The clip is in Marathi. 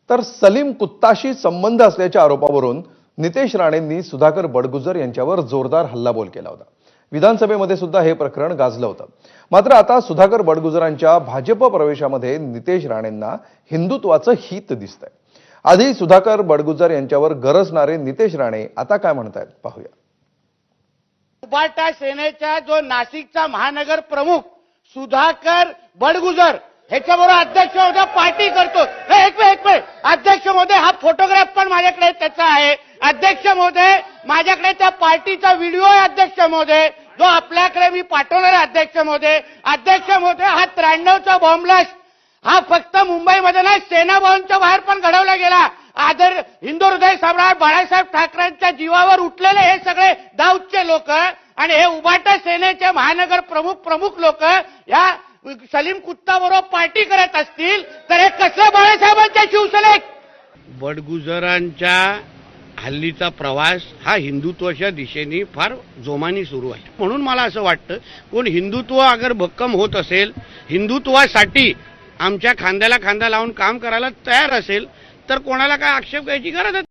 तर सलीम कुत्ताशी संबंध असल्याच्या आरोपावरून नितेश राणेंनी सुधाकर बडगुजर यांच्यावर जोरदार हल्लाबोल केला होता। विधानसभेमध्ये सुद्धा हे प्रकरण गाजलं होतं। मात्र आता सुधाकर बडगुजरांच्या भाजप प्रवेशामध्ये नितेश राणेंना हिंदुत्वाचं हित दिसतंय। आधी सुधाकर बडगुजर यांच्यावर गरजणारे नितेश राणे आता काय म्हणतायत पाहूया। उबाटा सेनेचा जो नाशिकचा महानगर प्रमुख सुधाकर बडगुजर ह्याच्याबरोबर अध्यक्ष महोदय पार्टी करतो। एक मिनिट अध्यक्ष महोदय, हा फोटोग्राफ पण माझ्याकडे त्याचा आहे। अध्यक्ष महोदय, माझ्याकडे त्या पार्टीचा व्हिडिओ आहे अध्यक्ष महोदय, जो आपल्याकडे मी पाठवणार आहे अध्यक्ष महोदय। अध्यक्ष महोदय, हा 93चा बॉम्ब ब्लास्ट हा फक्त मुंबईमध्ये नाही, सेना भवनच्या बाहेर पण घडवला गेला। आदर हिंदू हृदय सम्राट बाळासाहेब ठाकरेंच्या जीवावर उठलेले हे सगळे दाऊदचे लोक आणि हे उबाटा सेनेचे महानगर प्रमुख लोक या सलीम कुत्ता बरोबर पार्टी करत असतील तर हे कसं बाळासाहेबांच्या शिवसेनेत? बडगुजरांच्या हल्लीचा प्रवास हा हिंदुत्वाच्या दिशेने फार जोमाने सुरू आहे। म्हणून मला असं वाटतं, कोण हिंदुत्व अगर भक्कम होत असेल, हिंदुत्वासाठी आमच्या खांद्याला खांदा लावून काम करायला तयार असेल तर कोणाला काय आक्षेप घ्यायची गरज